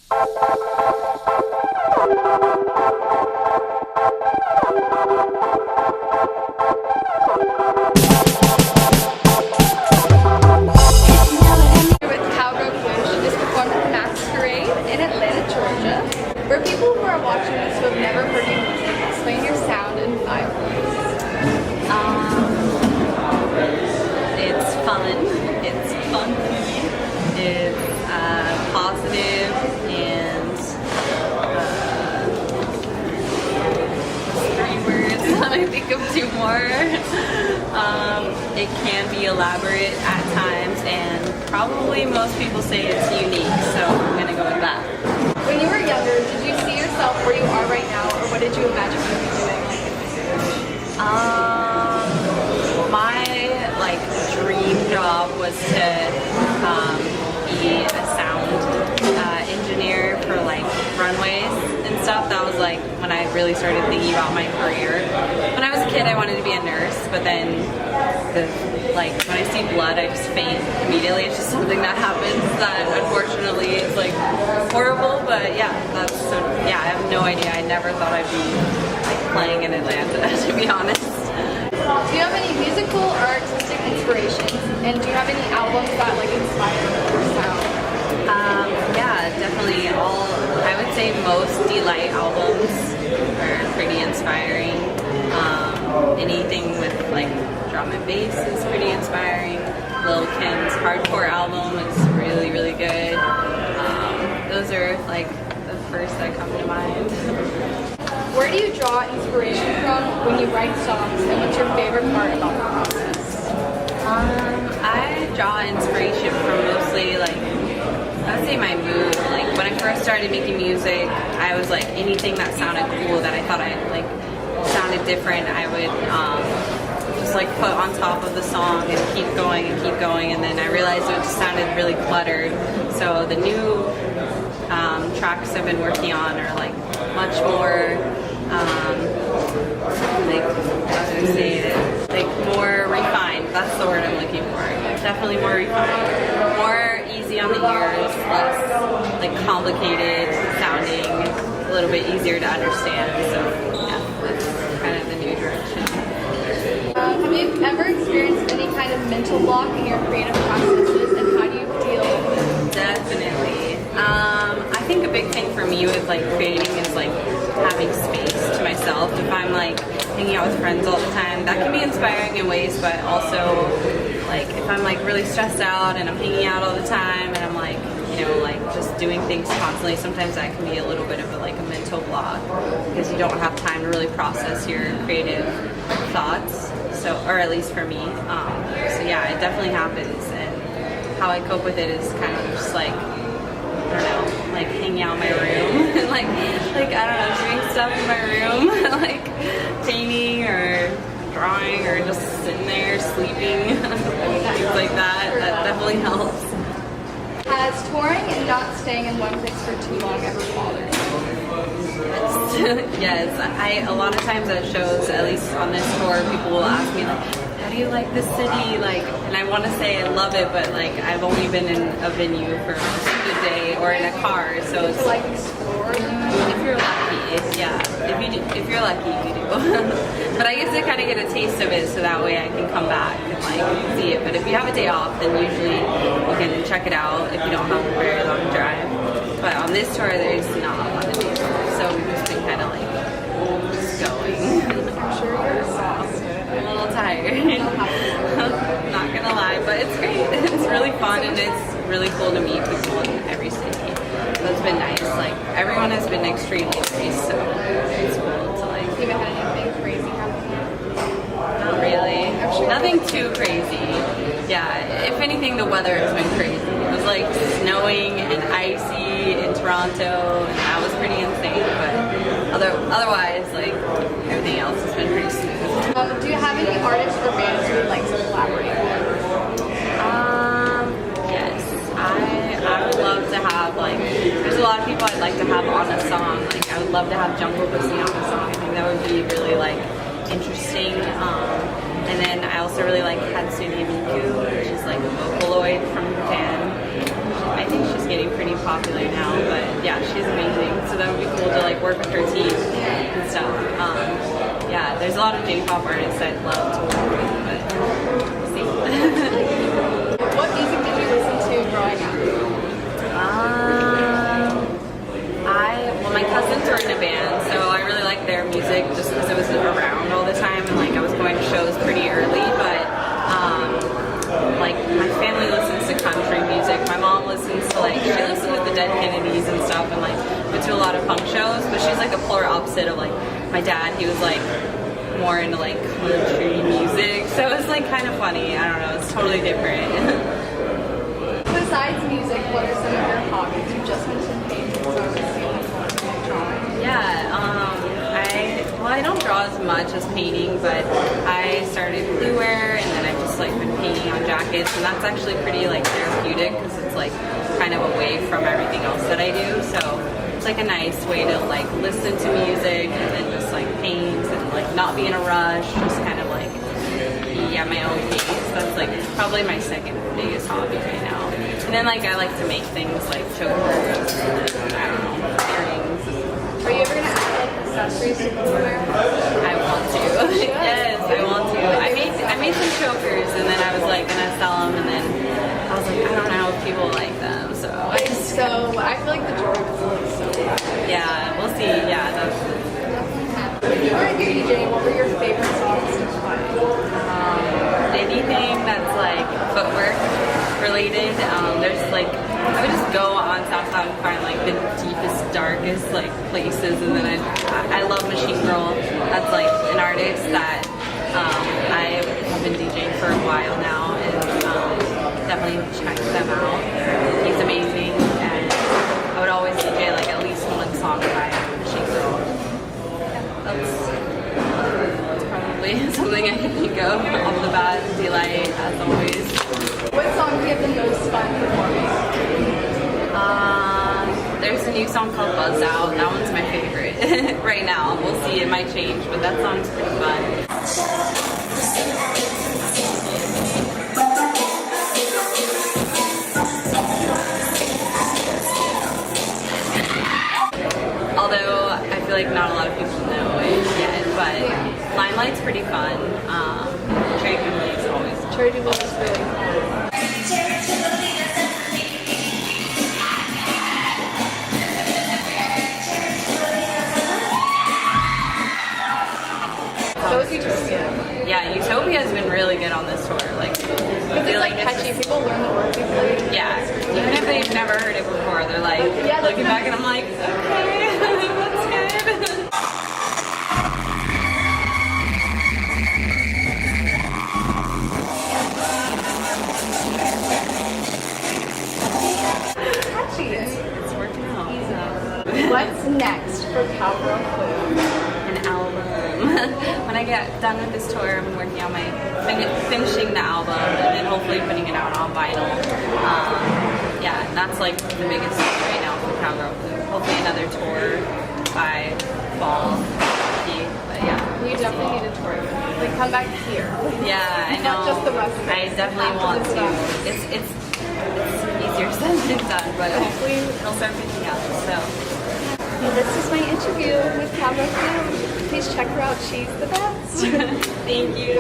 With Cowgirl Clue, she just performed at Masquerade in Atlanta, Georgia. For people who are watching this who have never heard your music, explain your sound in 5 words. It's fun, it's funky, it's positive, and 3 words. Let me think of 2 more. It can be elaborate at times, and probably most people say it's unique, so I'm gonna go with that. When you were younger, did you see yourself where you are right now, or what did you imagine you would be doing? My dream job was to be a sound engineer for runways and stuff. That was when I really started thinking about my career. When I was a kid, I wanted to be a nurse, but then when I see blood, I just faint immediately. It's just something that happens that unfortunately is horrible. But yeah, I have no idea. I never thought I'd be playing in Atlanta, to be honest. Do you have any musical or artistic inspirations? And do you have any albums that inspire your sound? Yeah, definitely. I would say most Delight albums are pretty inspiring. Anything with drum and bass is pretty inspiring. Lil Kim's hardcore album is really, really good. Those are the first that come to mind. Where do you draw inspiration from when you write songs, and what's your favorite part about the process? I draw inspiration from mostly I would say my mood. When I first started making music, I was anything that sounded cool that I thought sounded different, I would just put on top of the song and keep going, and then I realized it just sounded really cluttered. So the new tracks I've been working on are much more how do I say it? More refined. That's the word I'm looking for. Definitely more refined. More easy on the ears, less complicated sounding, a little bit easier to understand. So yeah, that's kind of the new direction. Have you ever experienced any kind of mental block in your creative processes, and how do you deal with it? Definitely. I think a big thing for me with creating is having space to myself. If I'm hanging out with friends all the time, that can be inspiring in ways, but also if I'm really stressed out and I'm hanging out all the time and I'm just doing things constantly, sometimes that can be a little bit of a mental block because you don't have time to really process your creative thoughts. So, or at least for me. So yeah, it definitely happens, and how I cope with it is kind of just I don't know, hanging out in my room and I don't know, doing stuff in my room, painting or drawing or just sitting there sleeping, things like that. That definitely helps. Has touring and not staying in one place for too long ever bothered you? Yes. A lot of times at shows, at least on this tour, people will ask me how do you like the city? And I want to say I love it, but I've only been in a venue for a day or in a car, so it's explore. If you're lucky, yeah. If you're lucky, you do. But I get to kind of get a taste of it, so that way I can come back and see it. But if you have a day off, then usually you can check it out if you don't have a very long drive. But on this tour, there's not a lot of days off, so we've just been kind of just going. I'm sure you're exhausted. I'm a little tired. Not gonna lie, but it's great. It's really fun, and it's really cool to meet people in every city. So it's been nice. Everyone has been extremely nice, so it's cool to You haven't had anything crazy happen? Not really. I'm sure Nothing too crazy. Yeah, if anything, the weather has been crazy. It was snowing and icy in Toronto, and that was pretty insane. But otherwise, everything else has been pretty smooth. Do you have any artists or bands you would like to collaborate with? Yes. I would love to have there's a lot of people I'd like to have on a song. I would love to have Jungle Pussy on a song. I think that would be really interesting. And then I also really like Hatsune Miku, which is a Vocaloid from Japan. I think she's getting pretty popular now, but yeah, she's amazing. So that would be cool to like work with her team and stuff. Yeah, there's a lot of J-pop artists I'd love to work with, but we'll see. What music did you listen to growing up? Well, my cousins were in a band, so I really liked their music just because it was around all the time, and like I was going to shows pretty early. But like my family listens to country music. My mom listens to she listens to the Dead Kennedys and stuff, and like went to a lot of punk shows. But she's like a polar opposite of like my dad. He was like more into like country music, so it was like kind of funny. I don't know, it's totally different. Besides music, what are some of your hobbies? You just mentioned painting, so I was drawing. Yeah, I don't draw as much as painting, but I started blueware, and then I've just like been painting on jackets, and that's actually pretty like therapeutic because it's like kind of away from everything else that I do. So it's like a nice way to like listen to music and then just like paint and like not be in a rush, just kind of like be at my own pace. That's like probably my second biggest hobby right now. And then like I like to make things like chokers, and, I don't know, earrings. Are you ever gonna add like accessories to blueware? I want to. Yes, I want to. I made some chokers, and then I was like gonna sell them, and then I was like, I don't know if people like them, so. I feel like the jewelry was so bad. Yeah, we'll see. Yeah, that's. When you were a DJ, what were your favorite songs to play? Anything that's like footwork related. There's like I would just go on SoundCloud and find like the deepest, darkest like places, and then I love Machine Girl. That's like an artist that I have been DJing for a while now, and definitely check them out. He's amazing, and I would always DJ like at least one song by Machine Girl. That's probably something I can think of off the bat. Delight, as always. What song do you have the most fun performing? There's a new song called Buzz Out. That one's my favorite right now. We'll see, it might change, but that song's pretty fun. Although I feel like not a lot of people know it yet, but Limelight's pretty fun. Cherry Jubilee is always. Cherry Jubilee is really fun. So is Utopia. Yeah, Utopia has been really good on this tour. Like, It's like catchy. People learn the words easily. Yeah, even if they've never heard it before, they're like looking back, and I'm like, okay, that's good. Catchy. It's working out. What's next for Cowgirl Clue? An album. When I get done with this tour, I'm working on finishing the album, and then hopefully putting it out on vinyl. Yeah, and that's like the biggest thing right now for Cowgirl Clue. Hopefully another tour by fall. But yeah. We definitely need a tour. Like, come back here. Yeah, I know. Not just the West Coast. I definitely want to. It's easier said than done, but hopefully it'll start picking up. So. This is my interview with Cowgirl Clue. Please check her out. She's the best. Thank you.